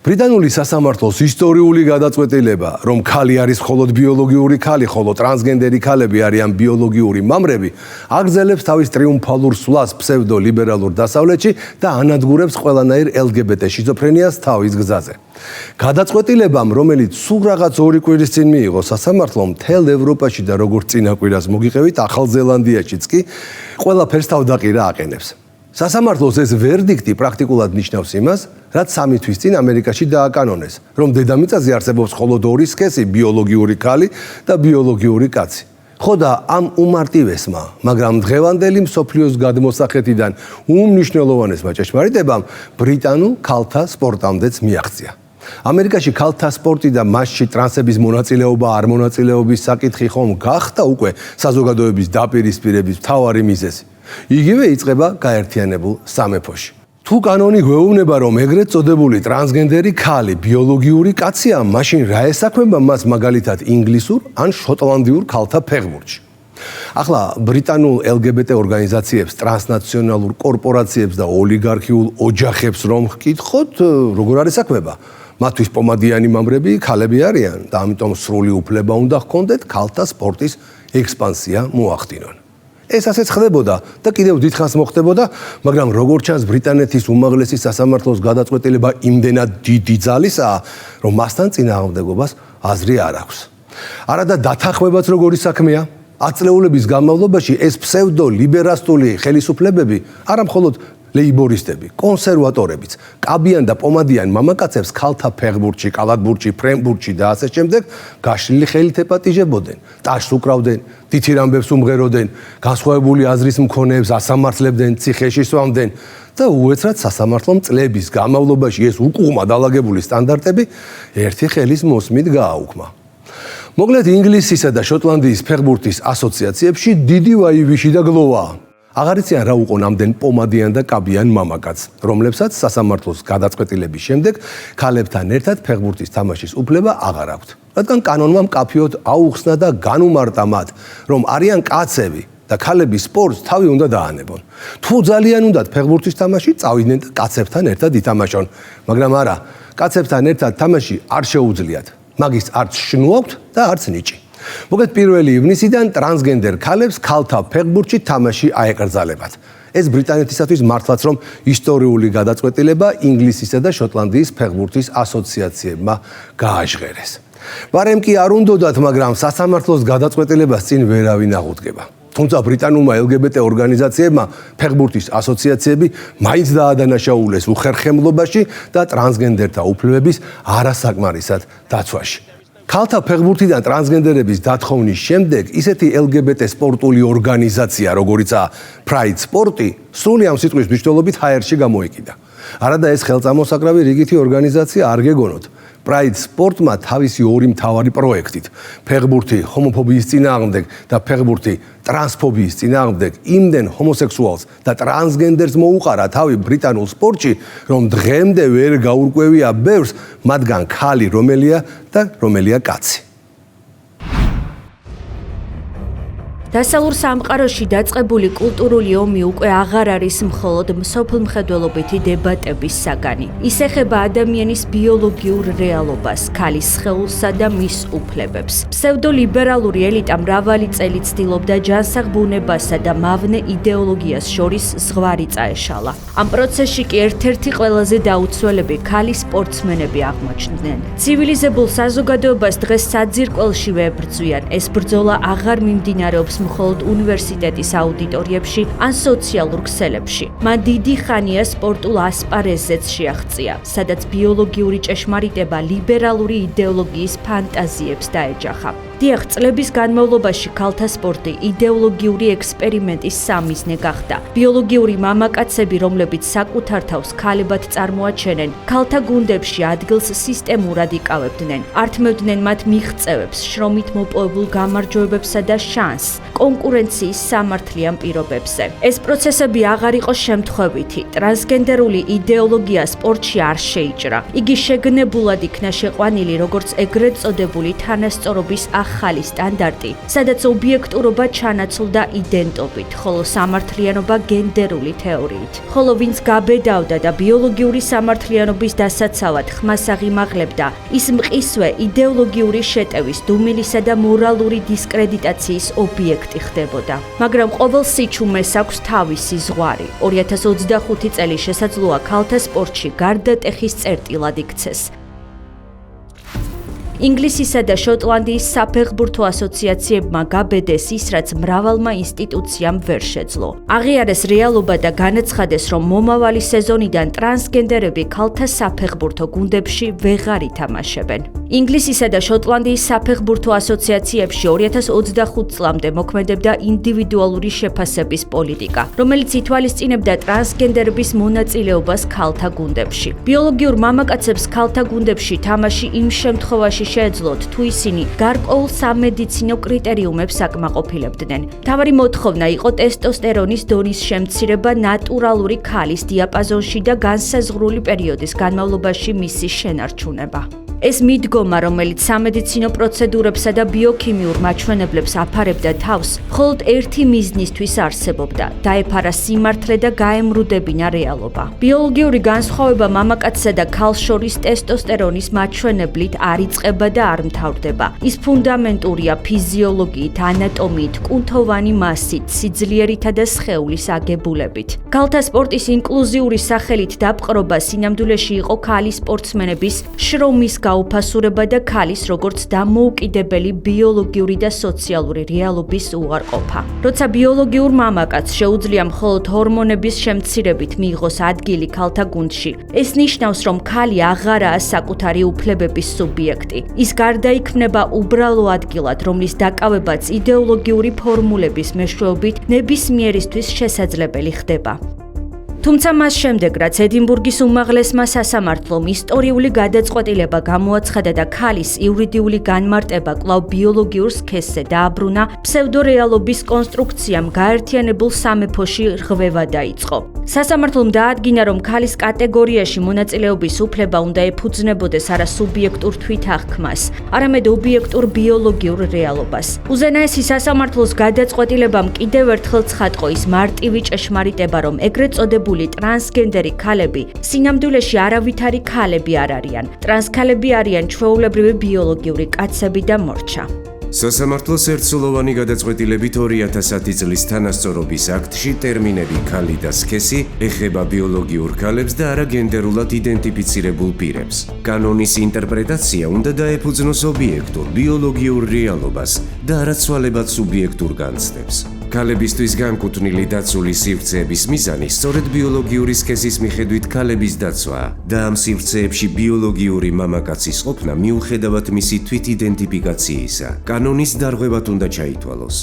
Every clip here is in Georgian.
ბრიტანული სასამართლოს ისტორიული გადაწყვეტილება, რომ ქალი არის მხოლოდ ბიოლოგიური ქალი, ხოლო ტრანსგენდერი ქალები არიან ბიოლოგიური მამრები, აგრძელებს თავის ტრიუმფალურ სვლას ფსევდოლიბერალურ დასავლეთში და ანადგურებს ყველანაირ LGBT შიზოფრენიას თავის გზაზე. გადაწყვეტილებამ, რომელიც სულ რაღაც 2 კვირის წინ მიიღო სასამართლომ, მთელ ევროპაში და როგორც წინა კვირას მოგიყევით, ახალ ზელანდიაშიც კი ყველაფერს თავდაყირა აყენებს. სასამართლოს ეს ვერდიქტი პრაქტიკულად ნიშნავს იმას, რაც 3 თვის წინ ამერიკაში დააკანონეს, რომ დედამიწაზე არსებობს მხოლოდ 2 სქესი, ბიოლოგიური ქალი და ბიოლოგიური კაცი. ხო და ამ უმარტივესმა, მაგრამ დღევანდელი მსოფლიოს გადმოსახედიდან უმნიშვნელოვანესმა ჭეშმარიტებამ ბრიტანულ ქალთა სპორტამდეც მიაღწია. ამერიკაში ქალთა სპორტი და მასში ტრანსების მონაწილეობა არ მონაწილეობის საკითხი ხომ გახდა უკვე საზოგადოების დაპირისპირების მთავარი მიზეზი. იგივე იწყება გაერთიანებულ სამეფოში. თუ კანონი გვეუბნება, რომ ეგრეთ წოდებული ტრანსგენდერი ქალი ბიოლოგიური კაცია, მაშინ რა ესაქმება მას მაგალითად ინგლისურ ან შოტლანდიურ ქალთა ფეხბურთში? ახლა ბრიტანულ LGBT ორგანიზაციებს, ტრანსნაციონალურ კორპორაციებს და ოლიგარქიულ ოჯახებს რომ ვკითხოთ, როგორ არის საქმება? მათთვის პომადიანი მამრები ქალები არიან და ამიტომ სრული უფლება უნდა ჰქონდეთ ქალთა სპორტის ექსპანსია მოახდინონ. ეს ასეც ხდებოდა და კიდევ დიდხანს მოხდებოდა, მაგრამ როგორც ჩანს ბრიტანეთის უმაღლესი სასამართლოს გადაწყვეტილება იმდენად დიდი ძალისაა, რომ მასთან წინააღმდეგობას აზრი არ აქვს. არადა დათანხმებაც როგორი საქმეა? ათწლეულების განმავლობაში ეს ფსევდოლიბერასტული ხელისუფლებები არა მხოლოდ ლეიბორისტები, კონსერვატორებიც, კაბიან და პომადიან მამაკაცებს ქალთა ფეხბურთში, კალათბურთში, ფრენბურთში და ასე შემდეგ გაშლილი ხელით ეპატიჟებოდნენ, ტაშს უკრავდნენ, თითირ ამბებს უმღეროდნენ, განსხვავებული აზრის მქონეებს ასამართლებდნენ, ციხეში სვამდნენ და უეცრად სასამართლომ წლების განმავლობაში ეს უკუღმა დალაგებული სტანდარტები ერთი ხელის მოსმით გააუქმა. მოკლედ ინგლისისა და შოტლანდიის ფეხბურთის ასოციაციებში დიდი ვაივიში და გლოვაა. აღარ იციან რა უყო ნამდვილ პომადიან და კაბიან მამაკაცს, რომლებსაც სასამართლოს გადაწყვეტილების შემდეგ ქალებთან ერთად ფეხბურთის თამაშის უფლება აღარ აქვთ. რადგან კანონმა მკაფიოდ აუხსნა და განუმარტა მათ, რომ არიან კაცები და ქალები სპორტს თავი უნდა დაანებონ. თუ ძალიან უნდათ ფეხბურთის თამაში, წავიდნენ და კაცებთან ერთად ითამაშონ, მაგრამ არა, კაცებთან ერთად თამაში არ შეუძლიათ. მაგის არც შნუ აქვთ და არც ნიჭი. მოკლედ 1 ივნისიდან ტრანსგენდერ ქალებს ქალთა ფეხბურთში თამაში აეკრძალებათ. ეს ბრიტანეთისათვის მართლაც რომ ისტორიული გადაწყვეტილება ინგლისისა და შოტლანდიის ფეხბურთის ასოციაციებმა გააჟღერეს. ბარემ კი არ უნდათ, მაგრამ სასამართლოს გადაწყვეტილებას წინ ვერავინ აღუდგება. თუმცა ბრიტანულმა LGBT ორგანიზაციებმა ფეხბურთის ასოციაციები მაინც დაადანაშაულეს უხერხემლობაში და ტრანსგენდერთა უფლებების არასაკმარისად დაცვაში. ქალთა ფეხბურთიდან ტრანსგენდერების დათხოვნის შემდეგ ისეთი LGBT სპორტული ორგანიზაცია, როგორიცაა Pride სპორტი, სრული ამ სიტყვის მნიშვნელობით ჰაერში გამოიკიდა. არადა ეს ხელწამოსაკრავი რიგითი ორგანიზაცია არ გეგონოთ. Pride სპორტმა თავისი 2 მთავარი პროექტით, ფეხბურთი ჰომოფობიის წინააღმდეგ და ფეხბურთი ტრანსფობიის წინააღმდეგ იმდენ ჰომოსექსუალს და ტრანსგენდერს მოუყარა თავი ბრიტანულ სპორტში, რომ დღემდე ვერ გაურკვევია ბევრს, მათგან ქალი რომელია და რომელია კაცი. დასავლურ სამყაროში დაწყებული კულტურული ომი უკვე აღარ არის მხოლოდ მსოფლმხედველობითი დებატების საგანი. ის ეხება ადამიანის ბიოლოგიურ რეალობას, ქალის სხეულსა და მის უფლებებს. ფსევდოლიბერალური ელიტა მრავალი წელი ცდილობდა ჯანსაღ ბუნებასა და მავნე იდეოლოგიას შორის ზღვარი წაეშალა. ამ პროცესში კი ერთ-ერთი ყველაზე დაუცველები ქალი სპორტსმენები აღმოჩნდნენ. ცივილიზებულ საზოგადოებას დღეს საძირკველშივე ებრძვიან. ეს ბრძოლა აღარ მიმდინარეობს მხოლოდ უნივერსიტეტის აუდიტორიებში ან სოციალურ ქსელებში. მან დიდი ხანია სპორტულ ასპარეზზეც შეაღწია, სადაც ბიოლოგიური ჭეშმარიტება ლიბერალური იდეოლოგიის ფანტაზიებს დაეჯახა. დიახ, წლების განმავლობაში ქალთა სპორტი იდეოლოგიური ექსპერიმენტის სამიზნე გახდა. ბიოლოგიური მამაკაცები, რომლებიც საკუთარ თავს ქალებად წარმოაჩენენ, ქალთა გუნდებში ადგილს სისტემურად იკავებდნენ, ართმევდნენ მათ მიღწევებს, შრომით მოპოვებულ გამარჯვებებსა და შანსს, კონკურენციის სამართლიან პირობებზე. ეს პროცესები აღარ იყო შემთხვევითი. ტრანსგენდერული იდეოლოგია სპორტში არ შეიჭრა. იგი შეგნებულად იქნა შეყვანილი როგორც ეგრეთ წოდებული თანასწორობის ახალი სტანდარტი, სადაც ობიექტურობა ჩანაცვლდა იდენტობით, ხოლო სამართლიანობა გენდერული თეორიით. ხოლო ვინც გაბედავდა და ბიოლოგიური სამართლიანობის დასაცავად ხმას აღიმაღლებდა, ის მყისვე იდეოლოგიური შეტევის, დუმილისა და მორალური დისკრედიტაციის ობიექტი ხდებოდა. მაგრამ ყოველ სიჩუმეს აქვს თავისი ზღვარი. 2025 წელი შესაძლოა ქალთა სპორტში გარდატეხის წერტილად იქცეს. ინგლისისა და შოტლანდიის საფეხბურთო ასოციაციებმა გაბედეს ის, რაც მრავალმა ინსტიტუციამ ვერ შეძლო. აღიარეს რეალობა და განაცხადეს, რომ მომავალი სეზონიდან ტრანსგენდერები ქალთა საფეხბურთო გუნდებში ვეღარ ითამაშებენ. ინგლისისა და შოტლანდიის საფეხბურთო ასოციაციებში 2025 წლამდე მოქმედებდა ინდივიდუალური შეფასების პოლიტიკა, რომელიც ითვალისწინებდა ტრანსგენდერების მონაწილეობას ქალთა გუნდებში. ბიოლოგიურ მამაკაცებს ქალთა გუნდებში თამაში იმ შემთხვევაში შეეძლოთ, თუ ისინი გარკვეულ სამედიცინო კრიტერიუმებს აკმაყოფილებდნენ. მთავარი მოთხოვნა იყო ტესტოსტერონის დონის შემცირება ნატურალური ქალის დიაპაზონში და განსაზღვრული პერიოდის განმავლობაში მისი შენარჩუნება. ეს მიდგომა, რომელიც სამედიცინო პროცედურებსა და ბიოქიმიურ მაჩვენებლებს აფარებდა თავს, მხოლოდ ერთი მიზნისთვის არსებობდა: დაეფარა სიმართლე და გაემრუდებინა რეალობა. ბიოლოგიური განსხვავება მამაკაცსა და ქალს შორის ტესტოსტერონის მაჩვენებლით არ იწყება და არ მთავრდება. ის ფუნდამენტურია ფიზიოლოგიით, ანატომიით, კუნთოვანი მასით, სიძლიერითა და სხეულის აგებულებით. ქალთა სპორტის ინკლუზიური სახელით დაპყრობა სინამდვილეში იყო ქალი სპორტსმენების შრომის გაუფასურება და ქალის როგორც დამოუკიდებელი ბიოლოგიური და სოციალური რეალობის უარყოფა. როცა ბიოლოგიურ მამაკაცს შეუძლია მხოლოდ ჰორმონების შემცირებით მიიღოს ადგილი ქალთა გუნდში, ეს ნიშნავს, რომ ქალი აღარაა საკუთარი უფლებების სუბიექტი. ის გარდაიქმნება უბრალო ადგილად, რომლის დაკავებაც იდეოლოგიური ფორმულების მეშვეობით ნებისმიერისთვის შესაძლებელი ხდება. თუმცა მას შემდეგ, რაც ედინბურგის უმაღლესმა სასამართლომ ისტორიული გადაწყვეტილება გამოაცხადა და ქალის იურიდიული განმარტება კვლავ ბიოლოგიურ სქესზე დააბრუნა, ფსევდორეალობის კონსტრუქციამ გაერთიანებულ სამეფოში რღვევა დაიწყო. სასამართლომ დაადგინა, რომ ქალის კატეგორიაში მონაწილეობის უფლება უნდა ეფუძნებოდეს არა სუბიექტურ თვითახქმას, არამედ ობიექტურ ბიოლოგიურ რეალობას. უზენაესი სასამართლოს გადაწყვეტილებამ კიდევ ერთხელ ცხადყო ის მარტივი ჭეშმარიტება, რომ ეგრეთ წოდებული ტრანსგენდერი ქალები სინამდვილეში არავითარი ქალები არ არიან. ტრანსქალები არიან ჩვეულებრივი ბიოლოგიური კაცები და მორჩა. სასამართლოს ერთსულოვანი გადაწყვეტილებით 2010 წლის თანასწორობის აქტში ტერმინები ქალი და სქესი ეხება ბიოლოგიურ ქალებს და არა გენდერულად იდენტიფიცირებულ პირებს. კანონის ინტერპრეტაცია უნდა დაეფუძნოს ობიექტურ ბიოლოგიურ რეალობას და არა ცვალებად სუბიექტურ განცდებს. ქალებისთვის განკუთვნილი დაცული სივრცეების მიზანი სწორედ ბიოლოგიური სქესის მიხედვით ქალების დაცვაა და ამ სივრცეებში ბიოლოგიური მამაკაცის ყოფნა მიუხედავად მისი თვითიდენტიფიკაციისა, კანონის დარღვევად უნდა ჩაითვალოს.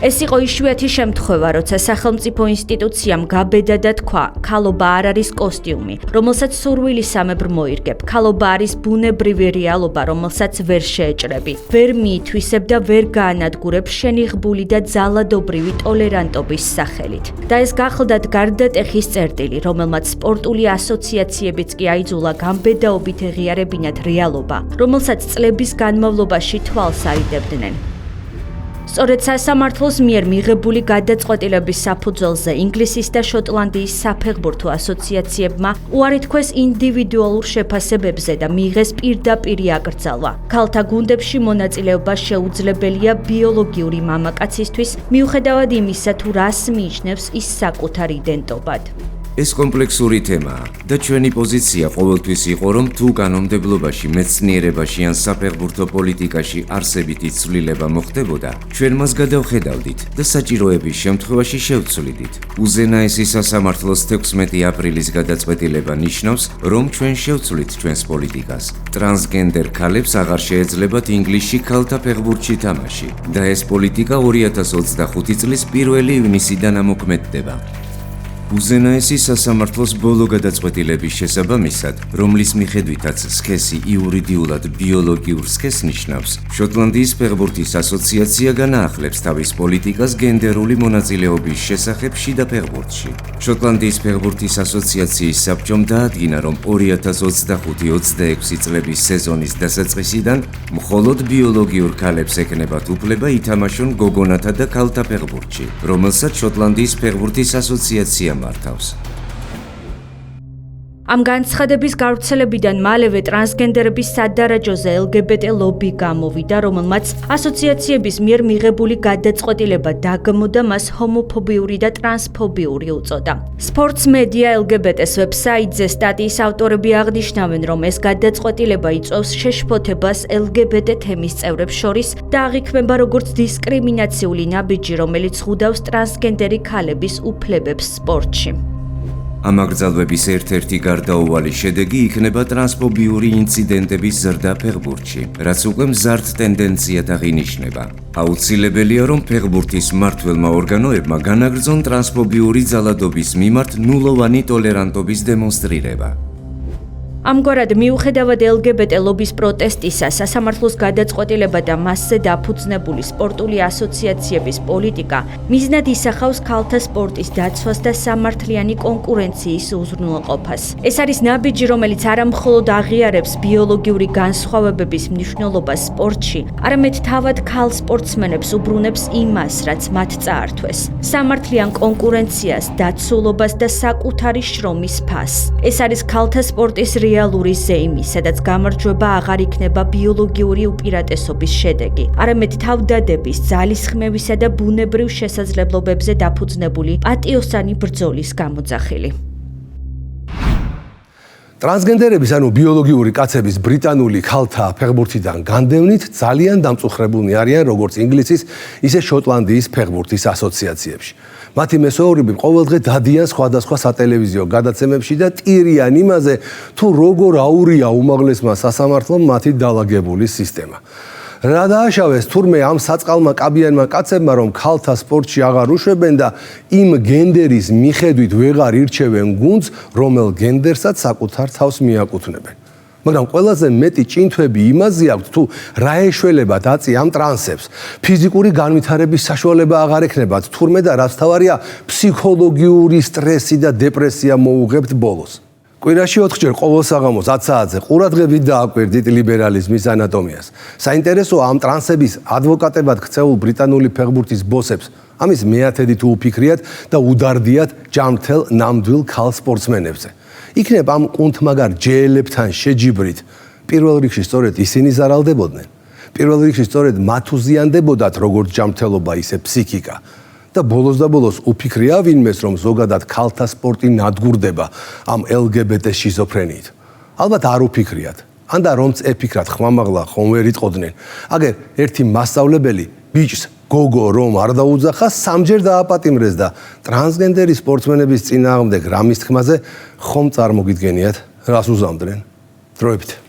ეს იყო იშვიათი შემთხვევა, როცა სახელმწიფო ინსტიტუციამ გაბედა და თქვა, ქალობა არ არის კოსტიუმი, რომელსაც სურვილისამებრ მოირგებ. ქალობა არის ბუნებრივი რეალობა, რომელსაც ვერ შეეჭრები, ვერ მიითვისებ და ვერ გაანადგურებ შენი ღბული და ძალადობრივი ტოლერანტობის სახელით. და ეს გახლდათ გარდატეხის წერტილი, რომელმაც სპორტული ასოციაციებიც კი აიძულა გამბედაობით ეღიარებინათ რეალობა, რომელსაც წლების განმავლობაში თვალს არიდებდნენ. სწორედ სასამართლოს მიერ მიღებული გადაწყვეტილების საფუძველზე ინგლისის და შოტლანდიის საფეხბურთო ასოციაციებმა უარი თქვეს ინდივიდუალურ შეფასებებზე და მიიღეს პირდაპირი აკრძალვა. ქალთა გუნდებში მონაწილეობა შეუძლებელია ბიოლოგიური მამაკაცისთვის, მიუხედავად იმისა, თუ რას მიიჩნევს ის საკუთარ იდენტობად. ეს კომპლექსური თემაა და ჩვენი პოზიცია ყოველთვის იყო, რომ თუ კანონმდებლობაში, მეცნიერებაში ან საფეხბურთო პოლიტიკაში არსებითი ცვლილება მოხდებოდა, ჩვენ მას გადავხედავდით და საჭიროების შემთხვევაში შევცვლიდით. უზენაესი სასამართლოს 16 აპრილის გადაწყვეტილება ნიშნავს, რომ ჩვენ შევცვლით ჩვენს პოლიტიკას. ტრანსგენდერ ქალებს აღარ შეეძლებათ ინგლისში ქალთა ფეხბურთში თამაში და ეს პოლიტიკა 2025 წლის 1 ივნისიდან ამოქმედდება. უზენაესი სასამართლოს ბოლო გადაწყვეტილების შესაბამისად, რომლის მიხედვითაც სქესი იურიდიულად ბიოლოგიურ სქესს ნიშნავს, შოტლანდიის ფეხბურთის ასოციაცია განაახლებს თავის პოლიტიკას გენდერული მონაწილეობის შესახებ შიდა ფეხბურთში. შოტლანდიის ფეხბურთის ასოციაციის საბჭომ დაადგინა, რომ 2025-26 წლების სეზონის დასაწყისიდან მხოლოდ ბიოლოგიურ ქალებს ექნებათ უფლება ითამაშონ გოგონათა და ქალთა ფეხბურთში, რომელსაც შოტლანდიის ფეხბურთის ასოციაცია მართავს. ამ განცხადების გავრცელებიდან მალევე ტრანსგენდერების სადარაჯოზე LGBT ლობი გამოვიდა, რომელმაც ასოციაციების მიერ მიღებული გადაწყვეტილება დაგმო და მას ჰომოფობიური და ტრანსფობიური უწოდა. სპორტს მედია LGBT-ს ვებსაიტზე სტატიის ავტორები აღნიშნავენ, რომ ეს გადაწყვეტილება იწვევს შეშფოთებას LGBT თემის წევრებს შორის და აღიქმება როგორც დისკრიმინაციული ნაბიჯი, რომელიც ხვდავს ტრანსგენდერი ქალების უფლებებს სპორტში. ამ აკრძალვების ერთ-ერთი გარდაუვალი შედეგი იქნება ტრანსფობიური ინციდენტების ზრდა ფეხბურთში, რაც უკვე მზარდ ტენდენციად აღინიშნება. აუცილებელია, რომ ფეხბურთის მმართველმა ორგანოებმა განაგრძონ ტრანსფობიური ძალადობის მიმართ ნულოვანი ტოლერანტობის დემონსტრირება. ამგვარად, მიუხედავად LGBT ლობის პროტესტისა, სასამართლოს გადაწყვეტილება და მასზე დაფუძნებული სპორტული ასოციაციების პოლიტიკა მიზნად ისახავს ქალთა სპორტის დაცვას და სამართლიანი კონკურენციის უზრუნველყოფას. ეს არის ნაბიჯი, რომელიც არა მხოლოდ აღიარებს ბიოლოგიური განსხვავებების მნიშვნელობას სპორტში, არამედ თავად ქალ სპორტსმენებს უბრუნებს იმას, რაც მათ წაართვეს. სამართლიან კონკურენციას, დაცულობას და საკუთარი შრომის ფასს. ეს არის ქალთა სპორტის რეალური ზეიმი, სადაც გამარჯვება აღარ იქნება ბიოლოგიური უპირატესობის შედეგი, არამედ თავდადების, ძალისხმევისა და ბუნებრივ შესაძლებლობებზე დაფუძნებული პატიოსანი ბრძოლის გამოძახილი. ტრანსგენდერების, ანუ ბიოლოგიური კაცების ბრიტანული ქალთა ფეხბურთიდან განდევნით ძალიან დამწუხრებულნი არიან როგორც ინგლისის, ისე შოტლანდიის ფეხბურთის ასოციაციებში. მათი მესვეურები ყოველდღე დადიან სხვადასხვა სატელევიზიო გადაცემებში და ტირიან იმაზე, თუ როგორ აურია უმაღლესმა სასამართლომ მათი დალაგებული სისტემა. რა დააშავეს თურმე ამ საწყალმა კაბიანმა კაცებმა, რომ ქალთა სპორტში აღარ უშვებენ და იმ გენდერის მიხედვით ვეღარ ირჩევენ გუნდს, რომელ გენდერსაც საკუთარ თავს მიაკუთვნებენ. მაგრამ ყველაზე მეტი ჭინთვები იმაზე აქვს, თუ რა ეშველებათ აწი ამ ტრანსებს, ფიზიკური განვითარების საშუალება აღარ ექნებათ თურმე და რაც თავარია, ფსიქოლოგიური სტრესი და დეპრესია მოუღებთ ბოლოს. კვირაში 4 ჯერ ყოველ საღამოს 10 საათზე ყურადღებით დააკვირდით ლიბერალიზმის ანატომიას. საინტერესოა ამ ტრანსების ადვოკატებად ქცეულ ბრიტანული ფეხბურთის ბოსებს ამის მეათედი თუ უფიქრიათ და უდარდიათ ჯანმრთელ ნამდვილ ქალ სპორტსმენებზე. იქნებ ამ კუნთმაგარ ჯეელებთან შეჯიბრით, პირველ რიგში სწორედ ისინი ზარალდებოდნენ. პირველ რიგში სწორედ მათ უზიანდებოდათ როგორც ჯანმრთელობა, ისე ფსიქიკა. და ბოლოს და ბოლოს უფიქრია ვინმეს, რომ ზოგადად ქალთა სპორტი ნადგურდება ამ LGBT შიზოფრენიით. ალბათ არ უფიქრიათ. ან და რომც ეფიქრათ, ხმამაღლა ხომ ვერ იტყოდნენ. აგერ ერთი მასწავლებელი ბიჭს გოგო რომ არ დაუძახა, 3 ჯერ დააპატიმრეს და ტრანსგენდერი სპორტსმენების წინააღმდეგ რამის თქმაზე ხომ წარმოგიდგენიათ, რას უზამდნენ? დროებით.